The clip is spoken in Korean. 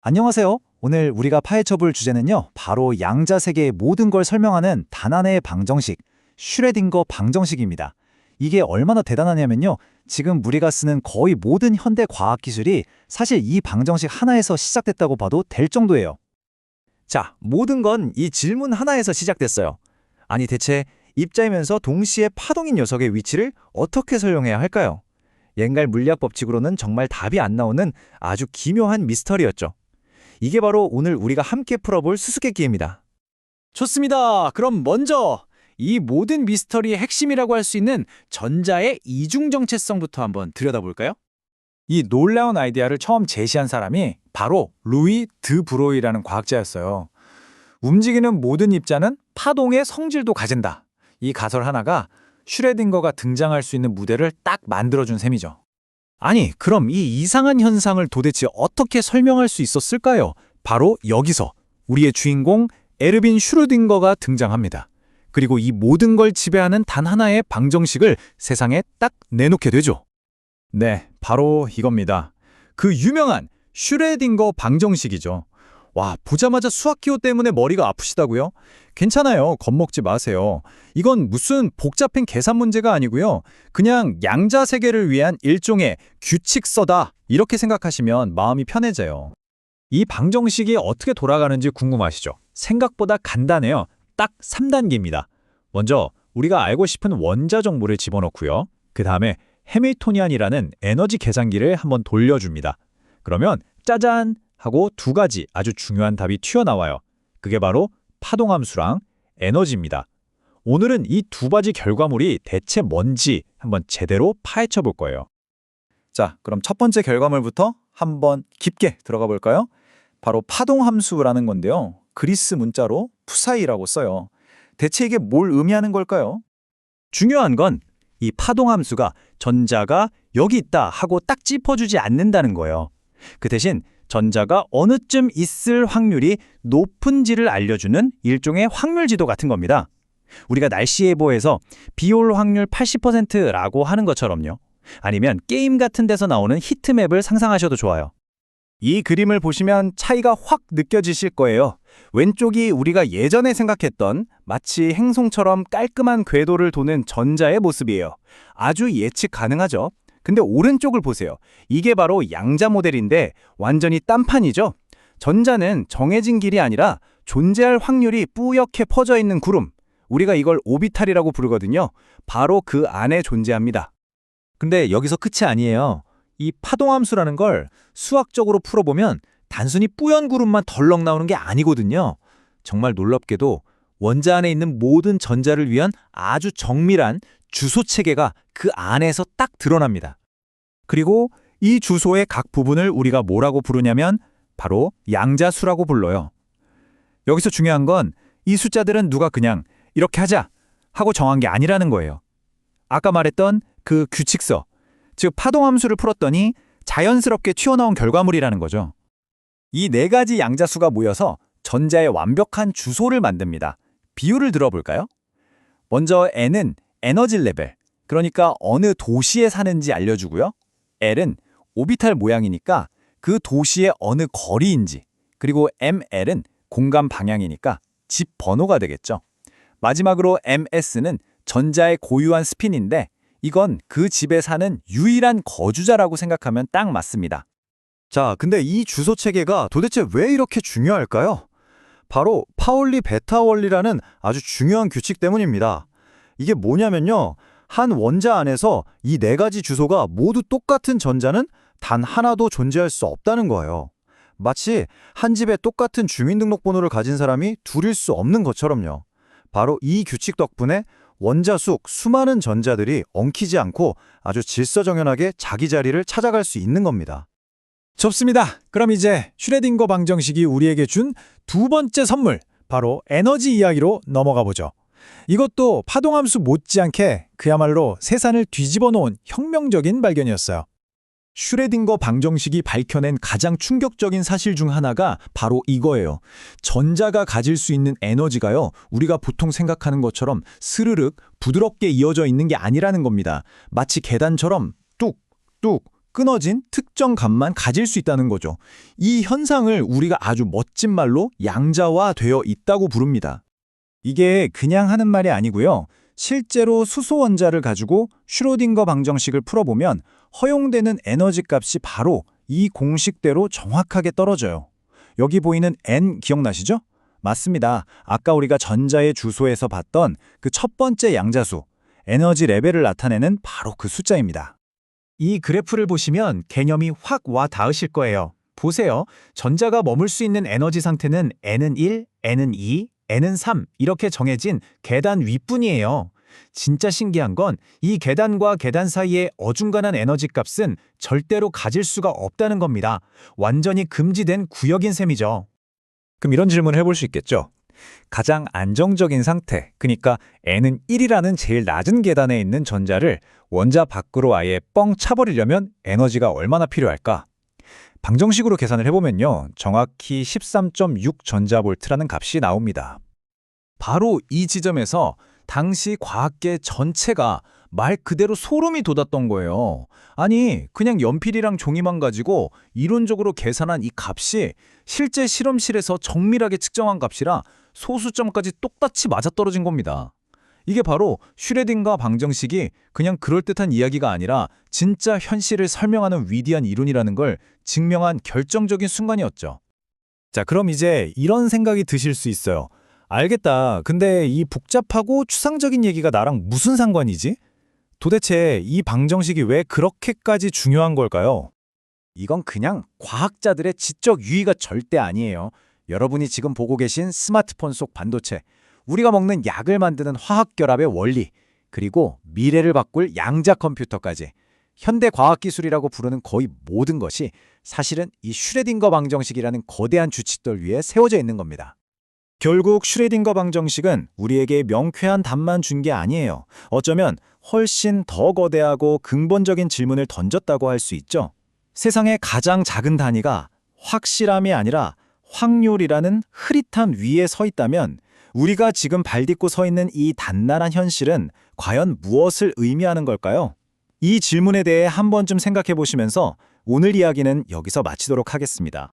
안녕하세요. 오늘 우리가 파헤쳐볼 주제는요, 바로 양자 세계의 모든 걸 설명하는 단 하나의 방정식, 슈레딩거 방정식입니다. 이게 얼마나 대단하냐면요, 지금 우리가 쓰는 거의 모든 현대 과학 기술이 사실 이 방정식 하나에서 시작됐다고 봐도 될 정도예요. 자, 모든 건 이 질문 하나에서 시작됐어요. 아니 대체 입자이면서 동시에 파동인 녀석의 위치를 어떻게 설명해야 할까요? 옛날 물리학 법칙으로는 정말 답이 안 나오는 아주 기묘한 미스터리였죠. 이게 바로 오늘 우리가 함께 풀어볼 수수께끼입니다. 좋습니다. 그럼 먼저 이 모든 미스터리의 핵심이라고 할 수 있는 전자의 이중정체성부터 한번 들여다볼까요? 이 놀라운 아이디어를 처음 제시한 사람이 바로 루이 드 브로이라는 과학자였어요. 움직이는 모든 입자는 파동의 성질도 가진다. 이 가설 하나가 슈레딩거가 등장할 수 있는 무대를 딱 만들어준 셈이죠. 아니, 그럼 이 이상한 현상을 도대체 어떻게 설명할 수 있었을까요? 바로 여기서 우리의 주인공 에르빈 슈르딩거가 등장합니다. 그리고 이 모든 걸 지배하는 단 하나의 방정식을 세상에 딱 내놓게 되죠. 네, 바로 이겁니다. 그 유명한 슈레딩거 방정식이죠. 와, 보자마자 수학기호 때문에 머리가 아프시다고요? 괜찮아요. 겁먹지 마세요. 이건 무슨 복잡한 계산 문제가 아니고요. 그냥 양자 세계를 위한 일종의 규칙서다. 이렇게 생각하시면 마음이 편해져요. 이 방정식이 어떻게 돌아가는지 궁금하시죠? 생각보다 간단해요. 딱 3단계입니다. 먼저 우리가 알고 싶은 원자 정보를 집어넣고요. 그 다음에 해밀토니안이라는 에너지 계산기를 한번 돌려줍니다. 그러면 짜잔! 하고 두 가지 아주 중요한 답이 튀어나와요. 그게 바로 파동함수랑 에너지입니다. 오늘은 이 두 가지 결과물이 대체 뭔지 한번 제대로 파헤쳐 볼 거예요. 자, 그럼 첫 번째 결과물부터 한번 깊게 들어가 볼까요? 바로 파동함수라는 건데요. 그리스 문자로 푸사이라고 써요. 대체 이게 뭘 의미하는 걸까요? 중요한 건 이 파동함수가 전자가 여기 있다 하고 딱 짚어주지 않는다는 거예요. 그 대신 전자가 어느쯤 있을 확률이 높은지를 알려주는 일종의 확률지도 같은 겁니다. 우리가 날씨 예보에서 비 올 확률 80%라고 하는 것처럼요. 아니면 게임 같은 데서 나오는 히트맵을 상상하셔도 좋아요. 이 그림을 보시면 차이가 확 느껴지실 거예요. 왼쪽이 우리가 예전에 생각했던 마치 행성처럼 깔끔한 궤도를 도는 전자의 모습이에요. 아주 예측 가능하죠? 근데 오른쪽을 보세요. 이게 바로 양자 모델인데 완전히 딴판이죠? 전자는 정해진 길이 아니라 존재할 확률이 뿌옇게 퍼져 있는 구름. 우리가 이걸 오비탈이라고 부르거든요. 바로 그 안에 존재합니다. 근데 여기서 끝이 아니에요. 이 파동함수라는 걸 수학적으로 풀어보면 단순히 뿌연 구름만 덜렁 나오는 게 아니거든요. 정말 놀랍게도 원자 안에 있는 모든 전자를 위한 아주 정밀한 주소 체계가 그 안에서 딱 드러납니다. 그리고 이 주소의 각 부분을 우리가 뭐라고 부르냐면 바로 양자수라고 불러요. 여기서 중요한 건 이 숫자들은 누가 그냥 이렇게 하자 하고 정한 게 아니라는 거예요. 아까 말했던 그 규칙서, 즉 파동함수를 풀었더니 자연스럽게 튀어나온 결과물이라는 거죠. 이 네 가지 양자수가 모여서 전자의 완벽한 주소를 만듭니다. 비유를 들어볼까요? 먼저 N은 에너지 레벨, 그러니까 어느 도시에 사는지 알려주고요. L은 오비탈 모양이니까 그 도시의 어느 거리인지, 그리고 ML은 공간 방향이니까 집 번호가 되겠죠. 마지막으로 MS는 전자의 고유한 스핀인데 이건 그 집에 사는 유일한 거주자라고 생각하면 딱 맞습니다. 자, 근데 이 주소 체계가 도대체 왜 이렇게 중요할까요? 바로 파울리 베타 원리라는 아주 중요한 규칙 때문입니다. 이게 뭐냐면요. 한 원자 안에서 이 네 가지 주소가 모두 똑같은 전자는 단 하나도 존재할 수 없다는 거예요. 마치 한 집에 똑같은 주민등록번호를 가진 사람이 둘일 수 없는 것처럼요. 바로 이 규칙 덕분에 원자 속 수많은 전자들이 엉키지 않고 아주 질서정연하게 자기 자리를 찾아갈 수 있는 겁니다. 좋습니다. 그럼 이제 슈레딩거 방정식이 우리에게 준 두 번째 선물, 바로 에너지 이야기로 넘어가 보죠. 이것도 파동함수 못지않게 그야말로 세상을 뒤집어 놓은 혁명적인 발견이었어요. 슈레딩거 방정식이 밝혀낸 가장 충격적인 사실 중 하나가 바로 이거예요. 전자가 가질 수 있는 에너지가요, 우리가 보통 생각하는 것처럼 스르륵 부드럽게 이어져 있는 게 아니라는 겁니다. 마치 계단처럼 뚝, 뚝, 끊어진 특정 값만 가질 수 있다는 거죠. 이 현상을 우리가 아주 멋진 말로 양자화되어 있다고 부릅니다. 이게 그냥 하는 말이 아니고요. 실제로 수소 원자를 가지고 슈로딩거 방정식을 풀어보면 허용되는 에너지 값이 바로 이 공식대로 정확하게 떨어져요. 여기 보이는 n 기억나시죠? 맞습니다. 아까 우리가 전자의 주소에서 봤던 그 첫 번째 양자수, 에너지 레벨을 나타내는 바로 그 숫자입니다. 이 그래프를 보시면 개념이 확 와 닿으실 거예요. 보세요. 전자가 머물 수 있는 에너지 상태는 N은 1, N은 2, N은 3 이렇게 정해진 계단 윗뿐이에요. 진짜 신기한 건 이 계단과 계단 사이의 어중간한 에너지 값은 절대로 가질 수가 없다는 겁니다. 완전히 금지된 구역인 셈이죠. 그럼 이런 질문을 해볼 수 있겠죠. 가장 안정적인 상태, 그러니까 N은 1이라는 제일 낮은 계단에 있는 전자를 원자 밖으로 아예 뻥 차버리려면 에너지가 얼마나 필요할까? 방정식으로 계산을 해보면요. 정확히 13.6 전자볼트라는 값이 나옵니다. 바로 이 지점에서 당시 과학계 전체가 말 그대로 소름이 돋았던 거예요. 아니, 그냥 연필이랑 종이만 가지고 이론적으로 계산한 이 값이 실제 실험실에서 정밀하게 측정한 값이라 소수점까지 똑같이 맞아떨어진 겁니다. 이게 바로 슈레딩거 방정식이 그냥 그럴듯한 이야기가 아니라 진짜 현실을 설명하는 위대한 이론이라는 걸 증명한 결정적인 순간이었죠. 자, 그럼 이제 이런 생각이 드실 수 있어요. 알겠다. 근데 이 복잡하고 추상적인 얘기가 나랑 무슨 상관이지? 도대체 이 방정식이 왜 그렇게까지 중요한 걸까요? 이건 그냥 과학자들의 지적 유의가 절대 아니에요. 여러분이 지금 보고 계신 스마트폰 속 반도체, 우리가 먹는 약을 만드는 화학결합의 원리, 그리고 미래를 바꿀 양자 컴퓨터까지 현대 과학기술이라고 부르는 거의 모든 것이 사실은 이 슈레딩거 방정식이라는 거대한 주칫돌 위에 세워져 있는 겁니다. 결국 슈레딩거 방정식은 우리에게 명쾌한 답만 준 게 아니에요. 어쩌면 훨씬 더 거대하고 근본적인 질문을 던졌다고 할 수 있죠. 세상의 가장 작은 단위가 확실함이 아니라 확률이라는 흐릿한 위에 서 있다면 우리가 지금 발딛고 서 있는 이 단란한 현실은 과연 무엇을 의미하는 걸까요? 이 질문에 대해 한 번쯤 생각해 보시면서 오늘 이야기는 여기서 마치도록 하겠습니다.